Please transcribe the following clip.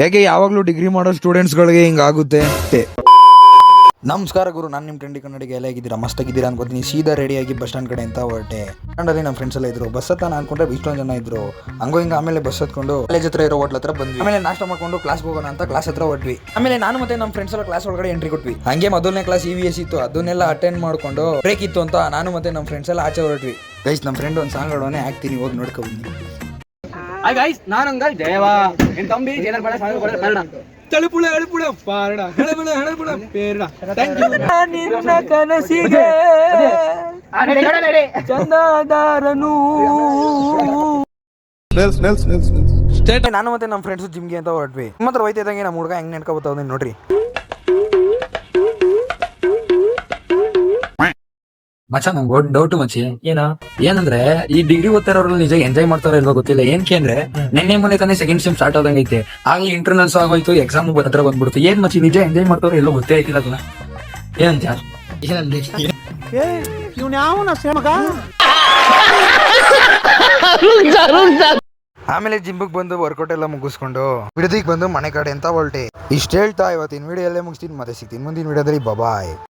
ಯಾಕೆ ಯಾವಾಗಲೂ ಡಿಗ್ರಿ ಮಾಡೋ ಸ್ಟೂಡೆಂಟ್ಸ್ಗಳಿಗೆ ಹಿಂಗಾಗುತ್ತೆ. ನಮಸ್ಕಾರ ಗುರು, ನಾನು ನಿಮ್ಮ ಟ್ರೆಂಡಿ ಕನ್ನಡಿಗೆ ಎಲ್ಲ ಆಗಿದ್ದೀರಾ, ಮಸ್ತಾಗಿದ್ದೀರಾ ಅನ್ಕೋತೀನಿ. ಸೀದಾ ರೆಡಿಯಾಗಿ ಬಸ್ ಸ್ಟ್ಯಾಂಡ್ ಕಡೆ ಅಂತ ಹೊರಟೆ. ಸ್ಟ್ಯಾಂಡಲ್ಲಿ ನಮ್ಮ ಫ್ರೆಂಡ್ಸ್ ಎಲ್ಲ ಇದ್ರು. ಬಸ್ ಹತ್ತಾನ ಅನ್ಕೊಂಡ್ರೆ ಇಷ್ಟೊಂದು ಜನ ಇದ್ರು. ಹಂಗೋ ಹಿಂಗೆ ಆಮೇಲೆ ಬಸ್ ಹತ್ಕೊಂಡು ಕಾಲೇಜ್ ಹತ್ರ ಇರೋ ಹೋಟ್ಲ ಹತ್ರ ಬಂದ್ವಿ. ಆಮೇಲೆ ನಾಷ್ಟ ಮಾಡ್ಕೊಂಡು ಕ್ಲಾಸ್ಗೆ ಹೋಗೋಣ ಅಂತ ಕ್ಲಾಸ್ ಹತ್ರ ಹೊರಟ್ವಿ. ಆಮೇಲೆ ನಾನು ಮತ್ತೆ ನಮ್ಮ ಫ್ರೆಂಡ್ಸ್ ಎಲ್ಲ ಕ್ಲಾಸ್ ಒಳಗಡೆ ಎಂಟ್ರಿ ಕೊಟ್ವಿ. ಹಂಗೆ ಮೊದಲನೇ ಕ್ಲಾಸ್ EVS ಇತ್ತು, ಅದನ್ನೆಲ್ಲ ಅಟೆಂಡ್ ಮಾಡ್ಕೊಂಡು ಬ್ರೇಕ್ ಇತ್ತು ಅಂತ ನಾನು ಮತ್ತೆ ನಮ್ಮ ಫ್ರೆಂಡ್ಸ್ ಎಲ್ಲ ಆಚೆ ಹೊರಟ್ವಿ. ಗೈಸ್, ನಮ್ಮ ಫ್ರೆಂಡ್ ಒಂದು ಸಾಂಗ್ ಹಾಡೋನೆ ಹಾಕ್ತೀನಿ, ಹೋಗಿ ನೋಡ್ಕೊಂಡು. ಹಾಯ್ ಗೈಸ್, ನಾನಂಗಲ್ ದೇವಾ ಎನ್ ತಂಬಿ ಜನರ್ ಬಡ ಸಾಂಗ್ ಬಡ ಕನ್ನಡ ತಳುಪುಳ ಎಳುಪುಳ ಪಾರಡ ಹೆಳಬುಳ ಹೆಳಬುಳ ಪೇರಡ. Thank you. ನಿನ್ನ ಕನಸಿಗೆ ಚಂದದಾರನು. ನಾನು ಮತ್ತೆ ನಮ್ಮ ಫ್ರೆಂಡ್ಸ್ ಜಿಮ್ಗೆ ಅಂತ ಹೊರಟ್ವಿ. ಮಾತ್ರ ಹೋಯ್ತಾ ಇದ್ದಂಗೆ ನಮ್ಮ ಹುಡುಗ ಹೆಂಗ್ ನೆನ್ಕೊ ಬರ್ತಾವ ನೋಡ್ರಿ. ಮಚ್ಚ, ನಂಗೆ ಡೌಟ್ ಮಚ್ಚಿ ಏನಂದ್ರೆ ಈ ಡಿಗ್ರಿ ಓದ್ತಾರವ್ರಲ್ಲಿ ನಿಜ ಎಂಜಾಯ್ ಮಾಡ್ತಾರ ಇಲ್ವಾ ಗೊತ್ತಿಲ್ಲ. ಏನಕ್ಕೆ ಅಂದ್ರೆ ನೆನ್ನೆ ಮೊನ್ನೆ ತಾನೇ ಸೆಕೆಂಡ್ ಸೆಮ್ ಸ್ಟಾರ್ಟ್ ಆದಂಗೆ ಐತೆ. ಆಗ ಇಂಟರ್ನಲ್ಸ್ ಆಗೋಯ್ತು, ಎಕ್ಸಾಮ್ ಹತ್ರ ಬಂದ್ಬಿಡ್ತು. ಏನ್ ಮಚ್ಚಿ ನಿಜ ಎಂಜಾಯ್ ಮಾಡ್ತಾರ ಎಲ್ಲೋ ಗೊತ್ತೇ ಆಯ್ತಿಲ್ಲ ಅದನ್ನ. ಏನಂತ ಆಮೇಲೆ ಜಿಮ್ಗೆ ಬಂದು ವರ್ಕೌಟ್ ಎಲ್ಲ ಮುಗಿಸ್ಕೊಂಡು ಬಿಡದಿಗೆ ಬಂದು ಮನೆ ಕಡೆ ಅಂತ ಹೊರಟೆ. ಇಷ್ಟ ಹೇಳ್ತಾ ಇವತ್ತಿನ ವಿಡಿಯೋ ಎಲ್ಲೇ ಮುಗಿಸ್ತೀನಿ. ಮತ್ತೆ ಸಿಗ್ತೀನಿ ಮುಂದಿನ ವಿಡಿಯೋದಲ್ಲಿ. ಬಾಯ್.